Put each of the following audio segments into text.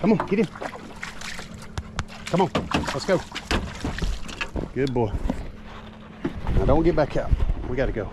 Come on, get in. Come on, let's go. Good boy. Now don't get back out. We gotta go.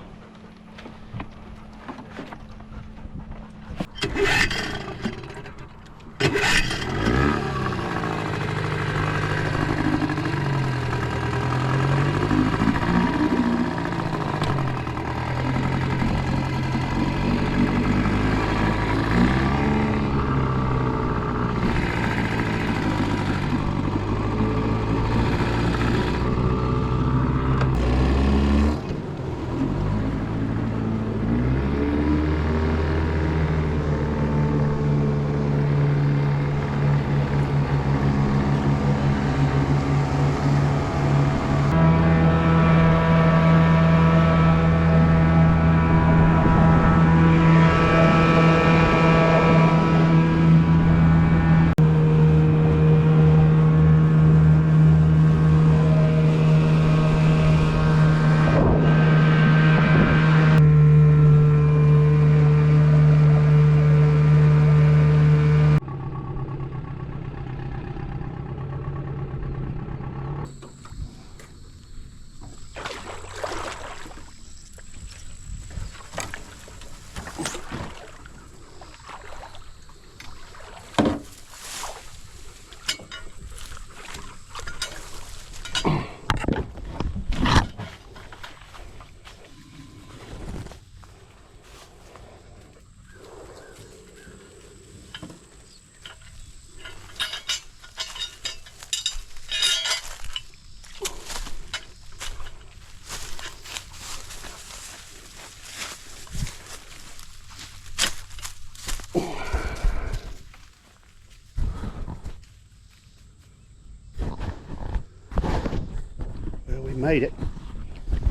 Made it.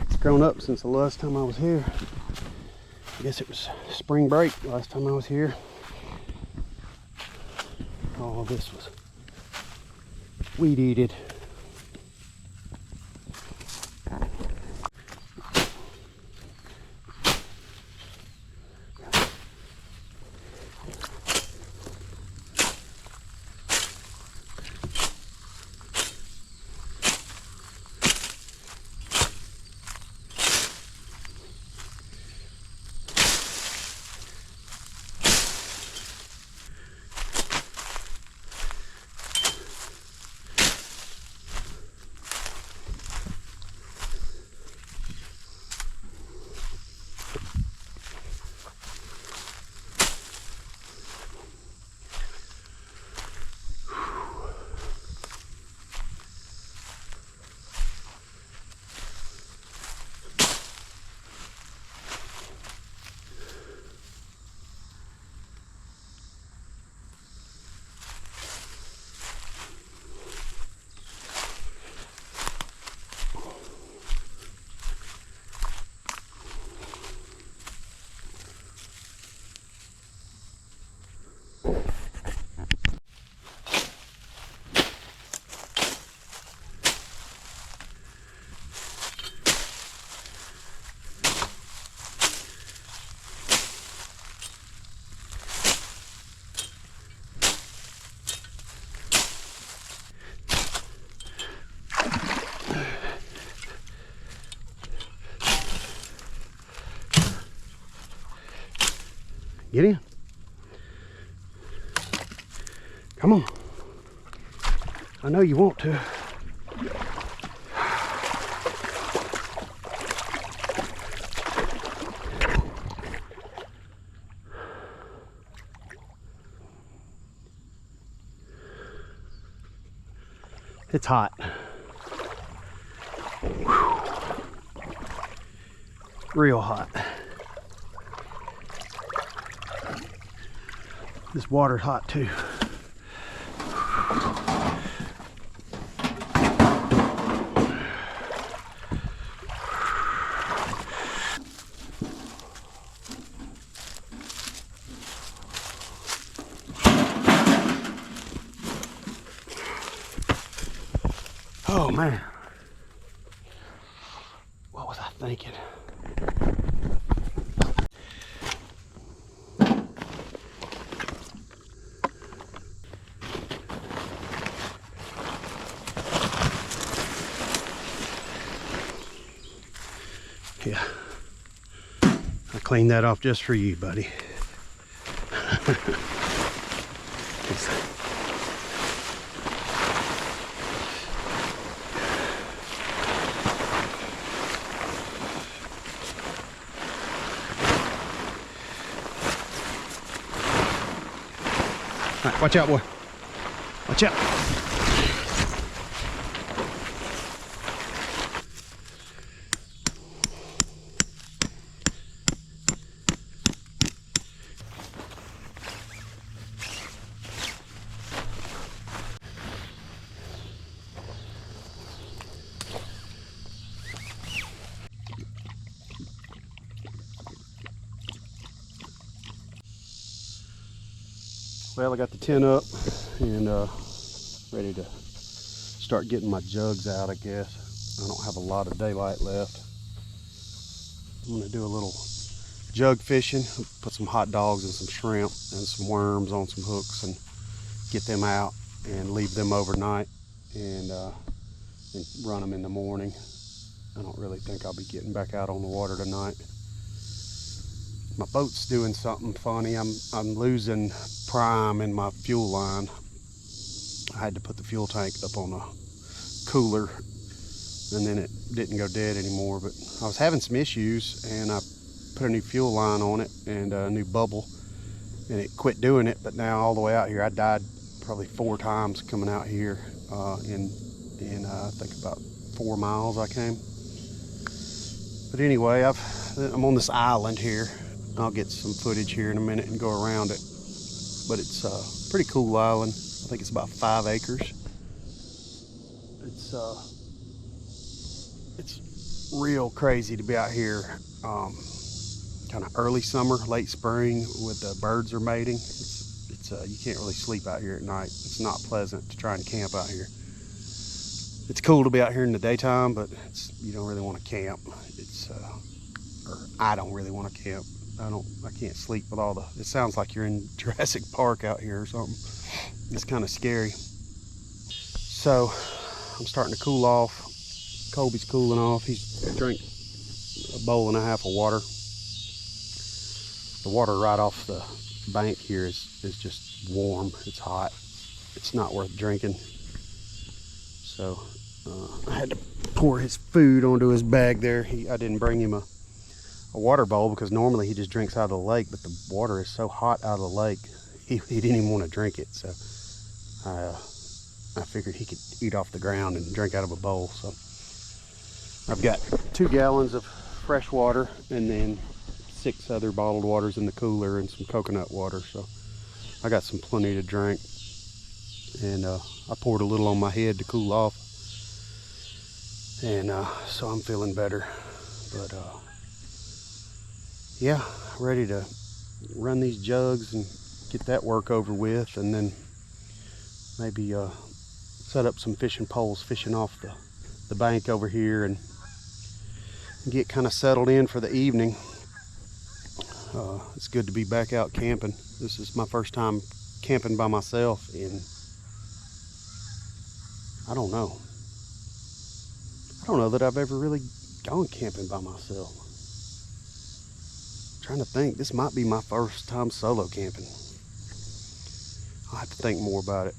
It's grown up since the last time I was here. I guess it was spring break last time I was here. All this was weed eated. Get in. Come on. I know you want to. It's hot. Real hot. This water's hot too. Oh man. What was I thinking? cleaned that off just for you, buddy. All right, watch out, boy. Watch out. Well, I got the tent up and ready to start getting my jugs out, I guess. I don't have a lot of daylight left. I'm gonna do a little jug fishing, put some hot dogs and some shrimp and some worms on some hooks and get them out and leave them overnight and run them in the morning. I don't really think I'll be getting back out on the water tonight. My boat's doing something funny. I'm losing prime in my fuel line. I had to put the fuel tank up on a cooler and then it didn't go dead anymore, but I was having some issues and I put a new fuel line on it and a new bubble and it quit doing it. But now all the way out here, I died probably 4 times coming out here in I think about 4 miles I came. But anyway, I'm on this island here. I'll get some footage here in a minute and go around it. But it's a pretty cool island. I think it's about 5 acres. It's real crazy to be out here kind of early summer, late spring with the birds are mating. You can't really sleep out here at night. It's not pleasant to try and camp out here. It's cool to be out here in the daytime, but you don't really want to camp. Or I don't really want to camp. I can't sleep with all the, it sounds like you're in Jurassic Park out here or something. It's kind of scary. So I'm starting to cool off. Colby's cooling off. He's drank a bowl and a half of water. The water right off the bank here is just warm. It's hot. It's not worth drinking. So I had to pour his food onto his bag there. I didn't bring him a water bowl because normally he just drinks out of the lake, but the water is so hot out of the lake he didn't even want to drink it. So I figured he could eat off the ground and drink out of a bowl. So I've got 2 gallons of fresh water and then 6 other bottled waters in the cooler and some coconut water. So I got some plenty to drink, and I poured a little on my head to cool off, and so I'm feeling better. But yeah, ready to run these jugs and get that work over with, and then maybe set up some fishing poles fishing off the bank over here and get kind of settled in for the evening. It's good to be back out camping. This is my first time camping by myself in, I don't know that I've ever really gone camping by myself. Trying to think, this might be my first time solo camping. I'll have to think more about it.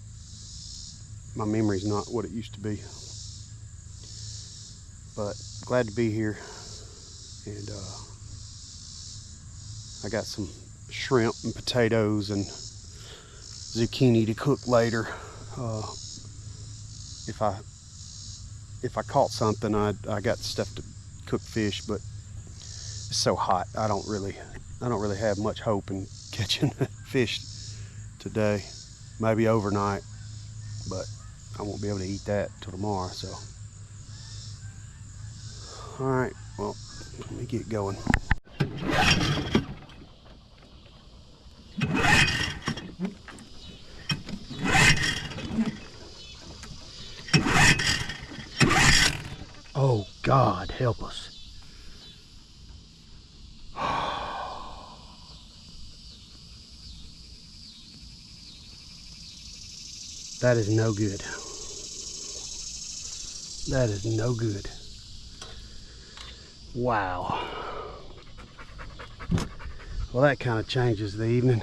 My memory's not what it used to be. But glad to be here. And I got some shrimp and potatoes and zucchini to cook later. If I caught something, I got stuff to cook fish, but it's so hot. I don't really have much hope in catching fish today. Maybe overnight, but I won't be able to eat that till tomorrow. So, all right. Well, let me get going. Oh God, help us. That is no good. That is no good. Wow. Well, that kind of changes the evening.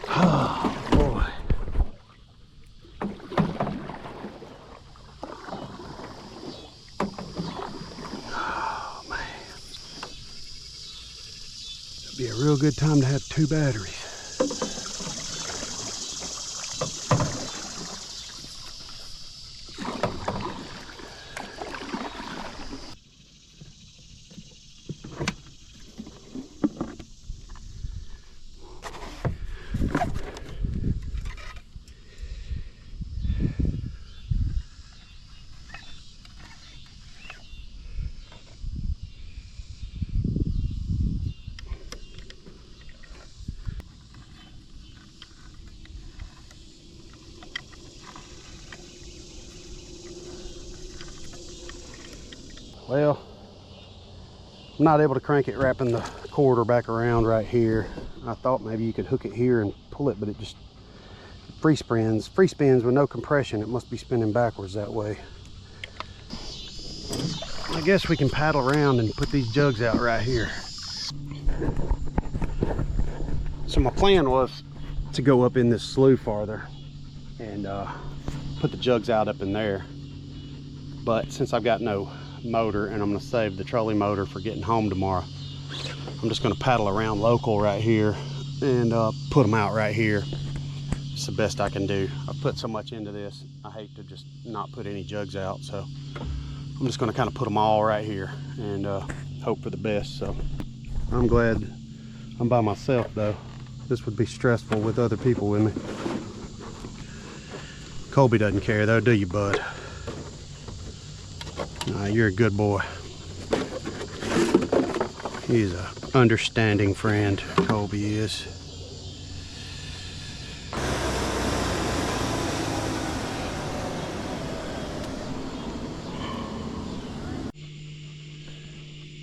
Oh boy. Oh man. It'd be a real good time to have 2 batteries. Well, I'm not able to crank it wrapping the quarter back around right here. I thought maybe you could hook it here and pull it, but it just free spins with no compression. It must be spinning backwards that way. I guess we can paddle around and put these jugs out right here. So my plan was to go up in this slough farther and put the jugs out up in there. But since I've got no motor and I'm going to save the trolley motor for getting home tomorrow, I'm just going to paddle around local right here and put them out right here. It's the best I can do. I've put so much into this, I hate to just not put any jugs out, so I'm just going to kind of put them all right here and hope for the best. So I'm glad I'm by myself though. This would be stressful with other people with me. Colby doesn't care though, do you, bud? Nah, you're a good boy. He's an understanding friend, Colby is.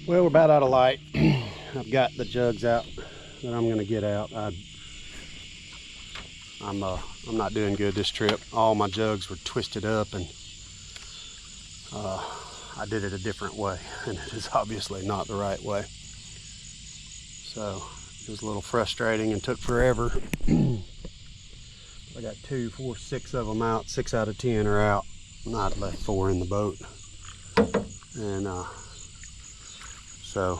Well, we're about out of light. I've got the jugs out that I'm gonna get out. I'm not doing good this trip. All my jugs were twisted up and I did it a different way, and it is obviously not the right way. So it was a little frustrating and took forever. I got 2, 4, 6 of them out. 6 out of 10 are out. I'd left 4 in the boat. And so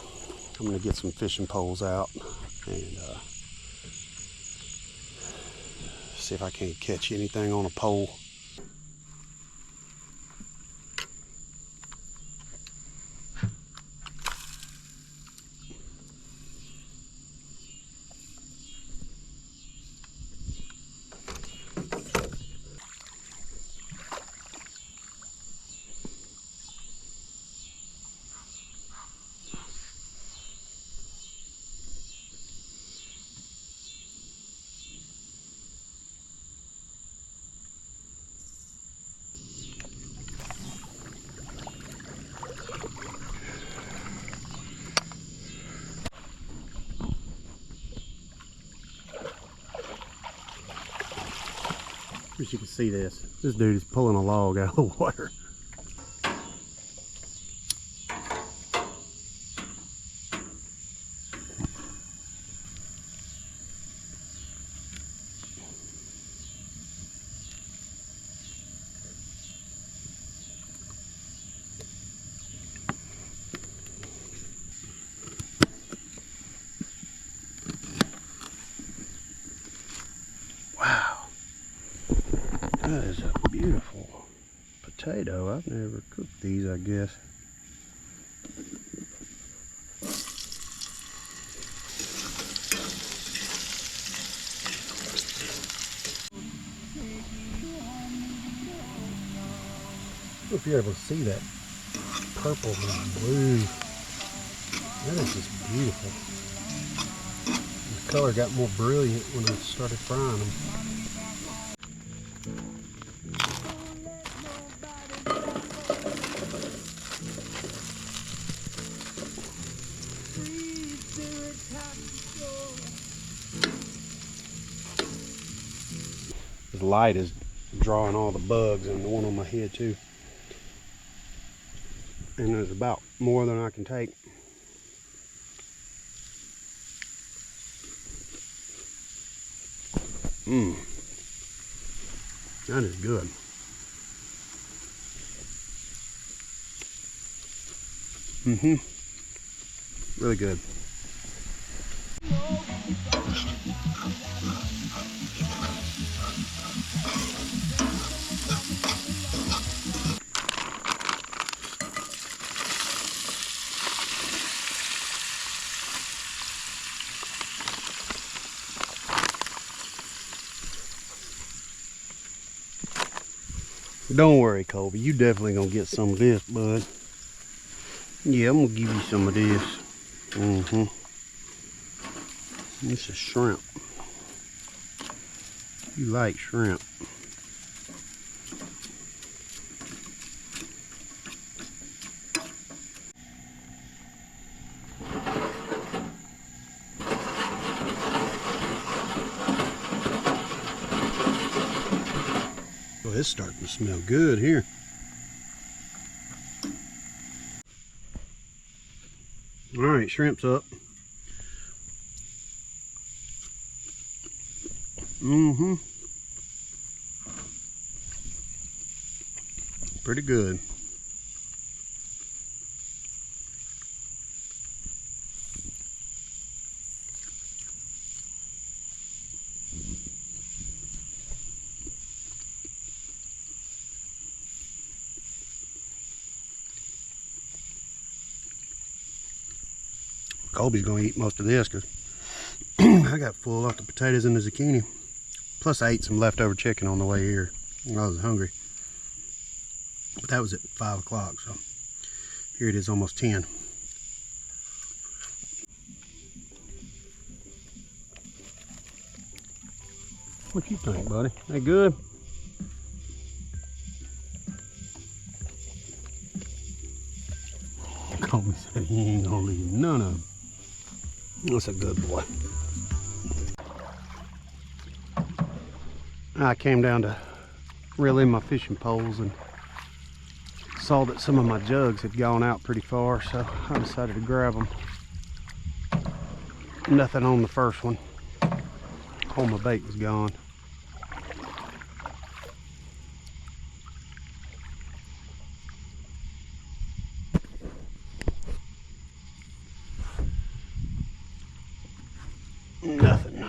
I'm gonna get some fishing poles out and see if I can't catch anything on a pole. As you can see this dude is pulling a log out of the water. That is a beautiful potato. I've never cooked these, I guess. I don't know if you're able to see that purple and blue. That is just beautiful. The color got more brilliant when I started frying them. The light is drawing all the bugs and the one on my head too. And there's about more than I can take. That is good. Really good. Don't worry, Colby. You definitely gonna get some of this, bud. Yeah, I'm gonna give you some of this. This is shrimp. You like shrimp. Well, it's starting to smell good here. All right, shrimp's up. Pretty good. Colby's gonna eat most of this because I got full off the potatoes and the zucchini. Plus I ate some leftover chicken on the way here. I was hungry. But that was at 5 o'clock, so here it is almost 10. What you think, buddy? They good? Colby said he ain't gonna leave none of them. That's a good boy. I came down to reel in my fishing poles and saw that some of my jugs had gone out pretty far, so I decided to grab them. Nothing on the first one. All my bait was gone. Nothing.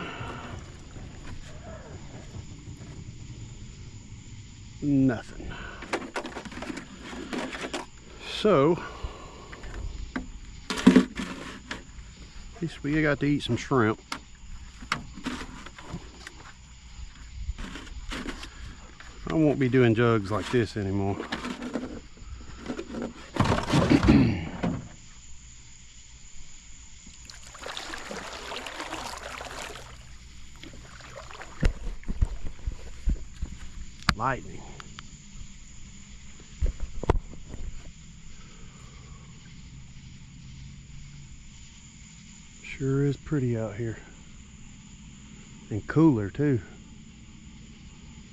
Nothing. So, at least we got to eat some shrimp. I won't be doing jugs like this anymore. Lightning. Sure is pretty out here. And cooler too.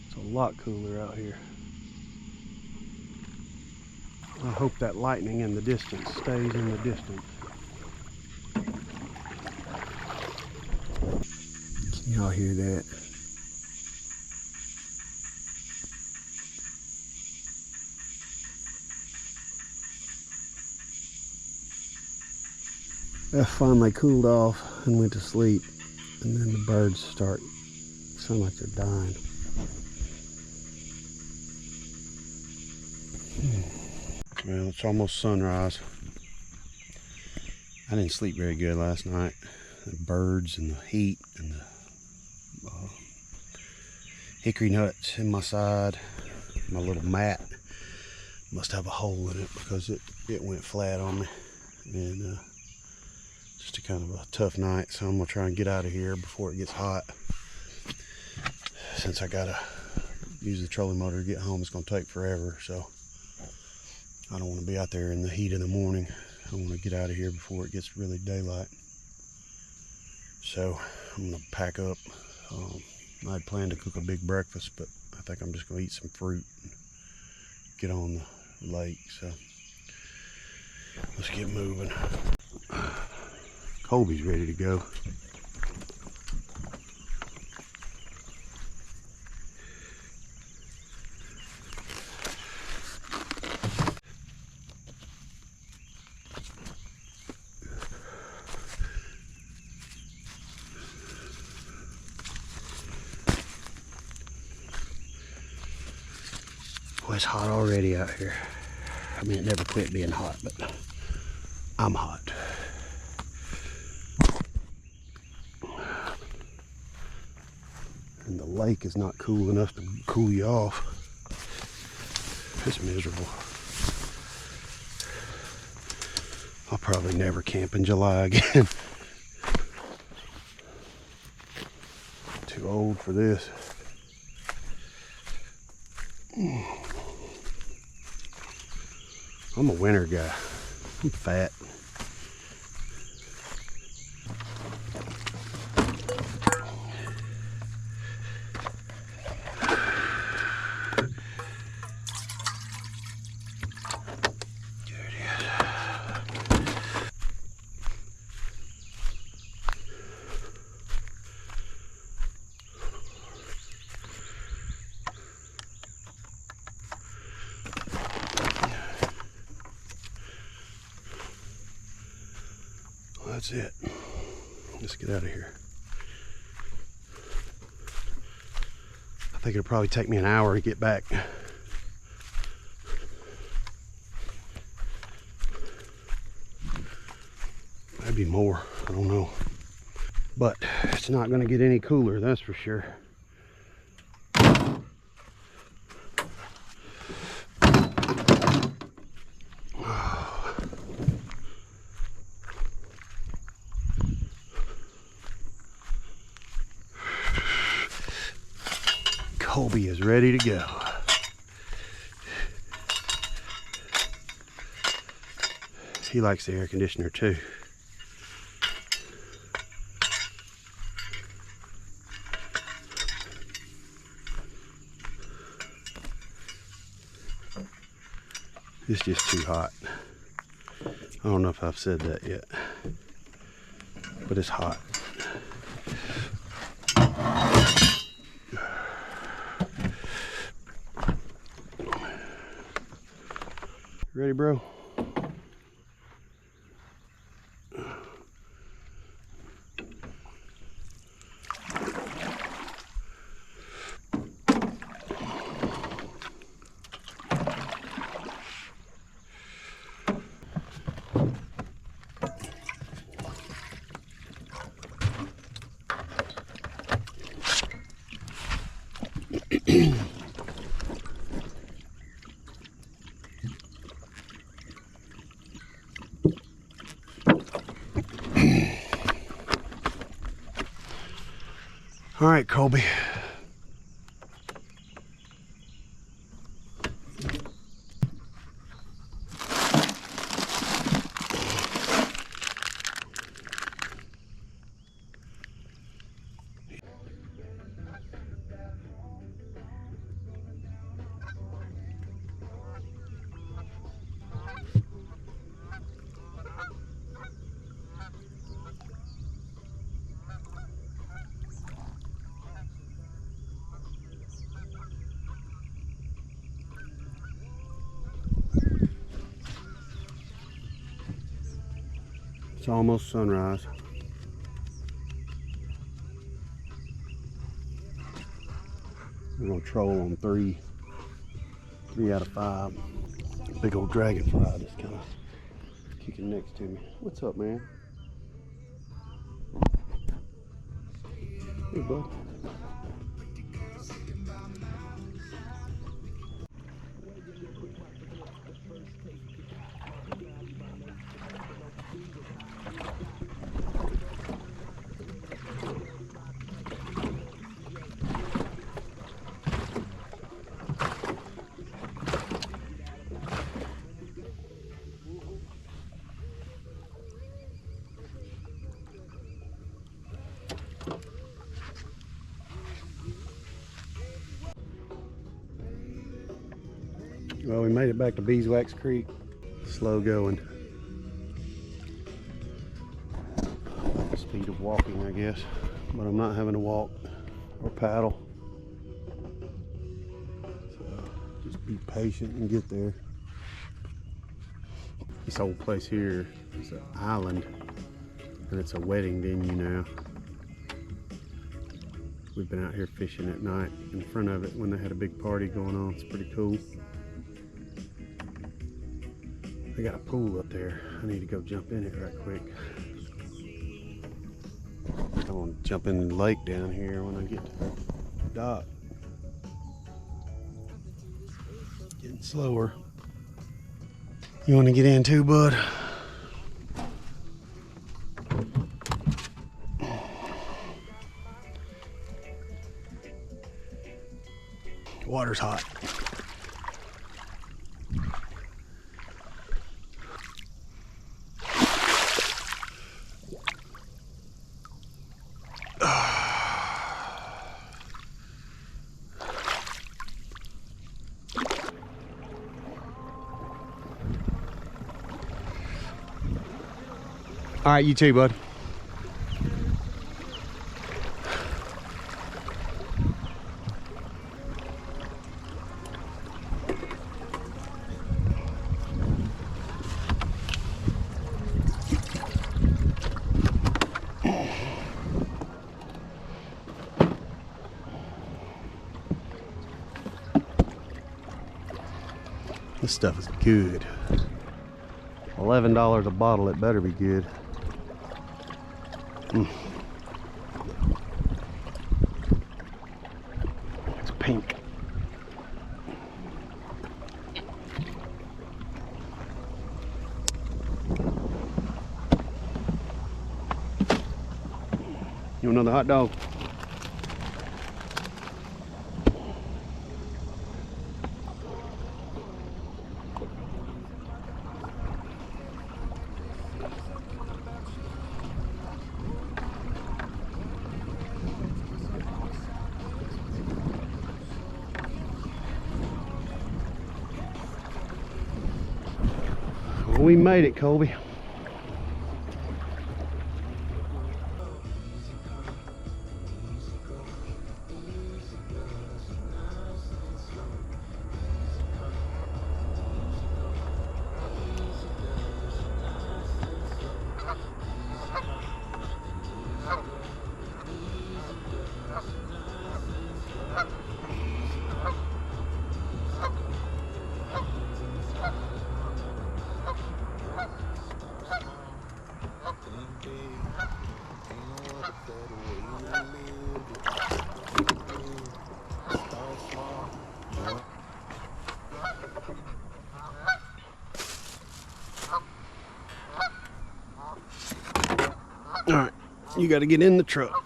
It's a lot cooler out here. I hope that lightning in the distance stays in the distance. Can y'all hear that? I finally cooled off and went to sleep, and then the birds sound like they're dying. Well, it's almost sunrise. I didn't sleep very good last night. The birds and the heat and the hickory nuts in my side. My little mat must have a hole in it because it went flat on me. And just a kind of a tough night, so I'm gonna try and get out of here before it gets hot. Since I gotta use the trolling motor to get home, it's gonna take forever, so I don't want to be out there in the heat of the morning. I want to get out of here before it gets really daylight. So I'm gonna pack up. I'd planned to cook a big breakfast, but I think I'm just gonna eat some fruit and get on the lake. So let's get moving. Colby's ready to go. Well, it's hot already out here. I mean, it never quit being hot, but I'm hot. And the lake is not cool enough to cool you off. It's miserable. I'll probably never camp in July again. Too old for this. I'm a winter guy. I'm fat. That's it. Let's get out of here. I think it'll probably take me an hour to get back. Maybe more, I don't know. But it's not gonna get any cooler, that's for sure. Colby is ready to go. He likes the air conditioner too. It's just too hot. I don't know if I've said that yet, but it's hot. Ready, bro? All right, Colby. It's almost sunrise. We're gonna troll on three out of 5. Big old dragonfly just kind of kicking next to me. What's up, man? Hey, bud. Well, we made it back to Beeswax Creek. Slow going. The speed of walking, I guess. But I'm not having to walk or paddle. So just be patient and get there. This whole place here is an island, and it's a wedding venue now. We've been out here fishing at night in front of it when they had a big party going on. It's pretty cool. They got a pool up there. I need to go jump in it right quick. I want to jump in the lake down here when I get to the dock. Getting slower. You want to get in too, bud? Water's hot. All right, you too, bud. This stuff is good. $11 a bottle, it better be good. It's pink. You want another hot dog? We made it, Colby. All right, you got to get in the truck.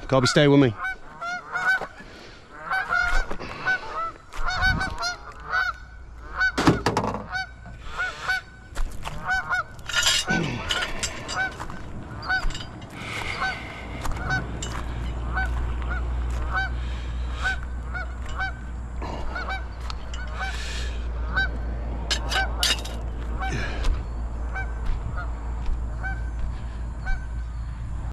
Colby, stay with me.